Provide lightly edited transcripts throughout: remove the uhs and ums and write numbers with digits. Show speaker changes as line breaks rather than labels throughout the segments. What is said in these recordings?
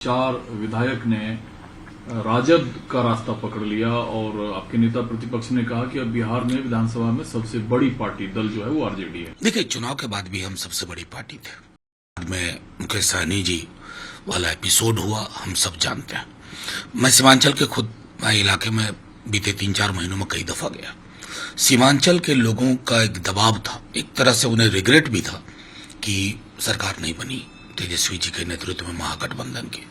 चार विधायक ने राजद का रास्ता पकड़ लिया और आपके नेता प्रतिपक्ष ने कहा कि अब बिहार में विधानसभा में सबसे बड़ी पार्टी दल जो है वो आरजेडी है।
देखिए, चुनाव के बाद भी हम सबसे बड़ी पार्टी थे। बाद में मुकेश सहनी जी वाला एपिसोड हुआ, हम सब जानते हैं। मैं सीमांचल के खुद इलाके में बीते 3-4 महीनों में कई दफा गया। सीमांचल के लोगों का एक दबाव था, एक तरह से उन्हें रिग्रेट भी था कि सरकार नहीं बनी तेजस्वी जी के नेतृत्व में महागठबंधन की,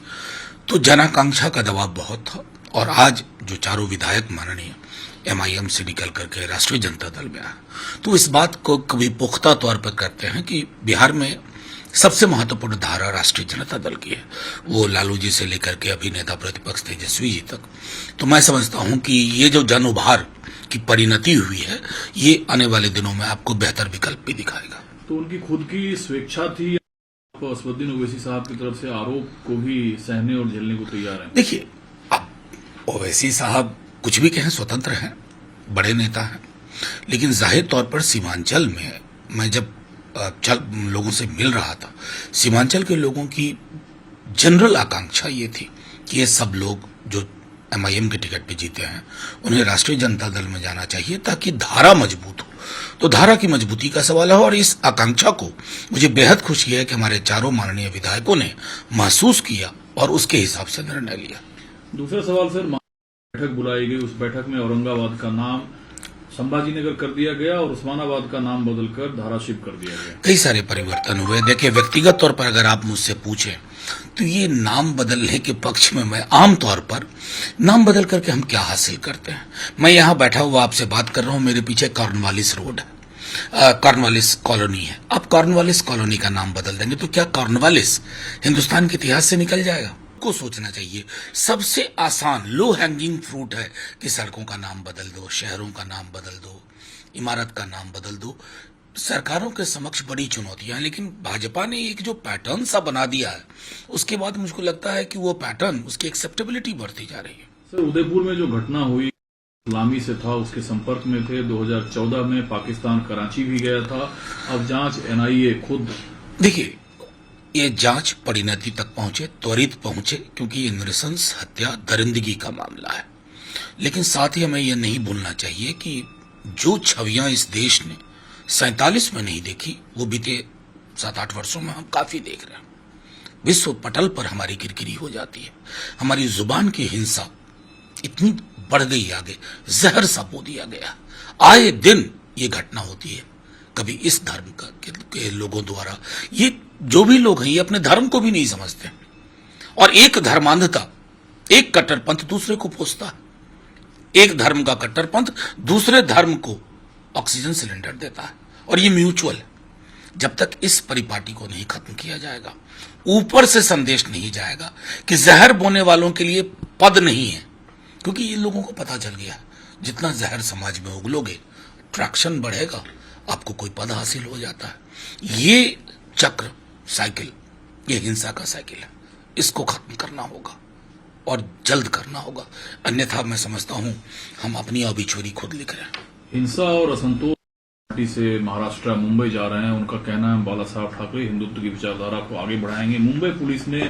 तो जनाकांक्षा का दबाव बहुत था। और आज जो चारों विधायक माननीय एमआईएम से निकल करके राष्ट्रीय जनता दल में आए, तो इस बात को कभी पुख्ता तौर पर कहते हैं कि बिहार में सबसे महत्वपूर्ण धारा राष्ट्रीय जनता दल की है, वो लालू जी से लेकर के अभी नेता प्रतिपक्ष तेजस्वी जी तक। तो मैं समझता हूं कि ये जो जन उभार की परिणति हुई है, ये आने वाले दिनों में आपको बेहतर विकल्प भी दिखाएगा।
तो उनकी खुद की स्वेच्छा थी, असदुद्दीन ओवैसी साहब की तरफ से आरोप को भी सहने और झेलने को तैयार हैं?
देखिए, अब ओवैसी साहब कुछ भी कहें, स्वतंत्र हैं, बड़े नेता हैं, लेकिन जाहिर तौर पर सीमांचल में मैं जब लोगों से मिल रहा था, सीमांचल के लोगों की जनरल आकांक्षा ये थी कि ये सब लोग जो एमआईएम के टिकट पे जीते हैं, उन्हें राष्ट्रीय जनता दल में जाना चाहिए ताकि धारा मजबूत हो। तो धारा की मजबूती का सवाल है, और इस आकांक्षा को मुझे बेहद खुशी है कि हमारे चारों माननीय विधायकों ने महसूस किया और उसके हिसाब से निर्णय लिया।
दूसरा सवाल सर, बैठक बुलाई गई, उस बैठक में औरंगाबाद का नाम संभाजीनगर कर दिया गया और उस्मानाबाद का नाम बदलकर धाराशिव कर दिया गया।
कई सारे परिवर्तन हुए। देखिए, व्यक्तिगत तौर पर अगर आप मुझसे पूछें तो ये नाम बदलने के पक्ष में मैं आमतौर पर नाम बदल करके हम क्या हासिल करते हैं। मैं यहाँ बैठा हुआ आपसे बात कर रहा हूँ, मेरे पीछे कॉर्नवालिस रोड है, कॉर्नवालिस कॉलोनी है। आप कॉर्नवालिस कॉलोनी का नाम बदल देंगे तो क्या कॉर्नवालिस हिंदुस्तान के इतिहास से निकल जाएगा? को सोचना चाहिए। सबसे आसान लो हैंगिंग फ्रूट है कि सड़कों का नाम बदल दो, शहरों का नाम बदल दो, इमारत का नाम बदल दो। सरकारों के समक्ष बड़ी चुनौतियां हैं, लेकिन भाजपा ने एक जो पैटर्न सा बना दिया है, उसके बाद मुझको लगता है कि वो पैटर्न, उसकी एक्सेप्टेबिलिटी बढ़ती जा रही है।
सर, उदयपुर में जो घटना हुई, इस्लामी से था, उसके संपर्क में थे। 2014 में पाकिस्तान कराची भी गया था। अब जांच एनआईए खुद।
देखिए, ये जांच परिणति तक पहुंचे, त्वरित पहुंचे, क्योंकि ये नृशंस हत्या, दरिंदगी का मामला है। लेकिन साथ ही हमें यह नहीं भूलना चाहिए कि जो छवियां इस देश ने 47 में नहीं देखी, वो बीते 7-8 वर्षों में हम काफी देख रहे हैं। विश्व पटल पर हमारी किरकिरी हो जाती है। हमारी जुबान की हिंसा इतनी बढ़ गई आगे, जहर सा बो दिया गया। आए दिन ये घटना होती है, कभी इस धर्म के लोगों द्वारा। ये जो भी लोग हैं, ये अपने धर्म को भी नहीं समझते, और एक धर्मांधता, एक कट्टरपंथ दूसरे को पोसता है। एक धर्म का कट्टरपंथ दूसरे धर्म को ऑक्सीजन सिलेंडर देता है, और ये म्यूचुअल है। जब तक इस परिपाटी को नहीं खत्म किया जाएगा, ऊपर से संदेश नहीं जाएगा कि जहर बोने वालों के लिए पद नहीं है, क्योंकि ये लोगों को पता चल गया, जितना जहर समाज में उगलोगे, ट्रैक्शन बढ़ेगा, आपको कोई पद हासिल हो जाता है। ये चक्र, साइकिल, ये हिंसा का साइकिल है। इसको खत्म करना होगा और जल्द करना होगा, अन्यथा मैं समझता हूं हम अपनी ऑबिचुअरी खुद लिख रहे हैं।
हिंसा और असंतोष पार्टी से महाराष्ट्र मुंबई जा रहे हैं। उनका कहना है बाला साहब ठाकरे हिंदुत्व की विचारधारा को आगे बढ़ाएंगे। मुंबई पुलिस ने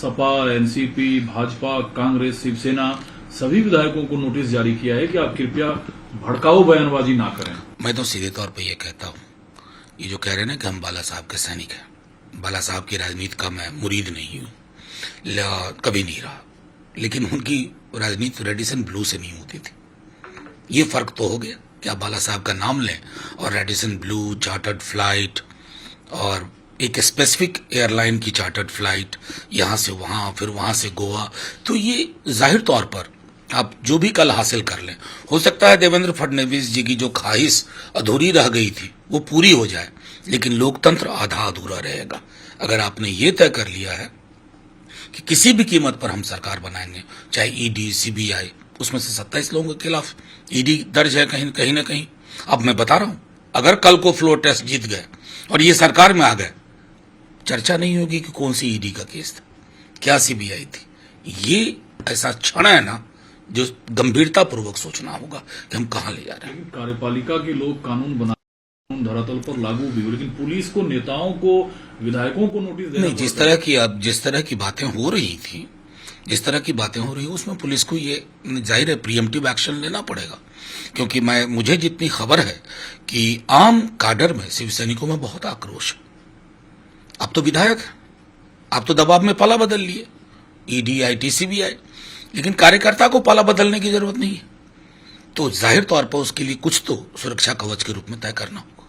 सपा, एनसीपी, भाजपा, कांग्रेस, शिवसेना सभी विधायकों को नोटिस जारी किया है कि आप कृपया भड़काऊ बयानबाजी ना करें।
मैं तो सीधे तौर पर यह कहता हूं, ये जो कह रहे हैं ना कि हम बाला साहब के सैनिक हैं, बाला साहब की राजनीति का मैं मुरीद नहीं हूं, कभी नहीं रहा, लेकिन उनकी राजनीति रेडिसन ब्लू से नहीं होती थी। ये फर्क तो हो गया कि आप बाला साहब का नाम लें और रेडिसन ब्लू, चार्टर्ड फ्लाइट, और एक स्पेसिफिक एयरलाइन की चार्टर्ड फ्लाइट, यहां से वहां, फिर वहां से गोवा। तो ये जाहिर तौर पर आप जो भी कल हासिल कर लें, हो सकता है देवेंद्र फडणवीस जी की जो ख्वाहिश अधूरी रह गई थी वो पूरी हो जाए, लेकिन लोकतंत्र आधा अधूरा रहेगा। अगर आपने ये तय कर लिया है कि किसी भी कीमत पर हम सरकार बनाएंगे, चाहे ईडी, सीबीआई, उसमें से 27 लोगों के खिलाफ ईडी दर्ज है कहीं ना कहीं। अब मैं बता रहा हूं, अगर कल को फ्लोर टेस्ट जीत गए और ये सरकार में आ गए, चर्चा नहीं होगी कि कौन सी ईडी का केस था, क्या सीबीआई थी। ये ऐसा क्षण है ना, जो गंभीरता पूर्वक सोचना होगा कि हम कहां ले जा रहे हैं।
कार्यपालिका के लोग कानून बना धरातल पर लागू भी हो, लेकिन पुलिस को, नेताओं को, विधायकों को नोटिस देना
नहीं, जिस तरह की बातें हो रही थी, उसमें पुलिस को ये जाहिर है प्रीएम्प्टिव एक्शन लेना पड़ेगा, क्योंकि मुझे जितनी खबर है कि आम काडर में, शिव सैनिकों में बहुत आक्रोश है। अब तो विधायक है, आप तो दबाव में पाला बदल लिए, ईडी आई, सीबीआई, लेकिन कार्यकर्ता को पाला बदलने की जरूरत नहीं है। तो जाहिर तौर पर उसके लिए कुछ तो सुरक्षा कवच के रूप में तय करना होगा।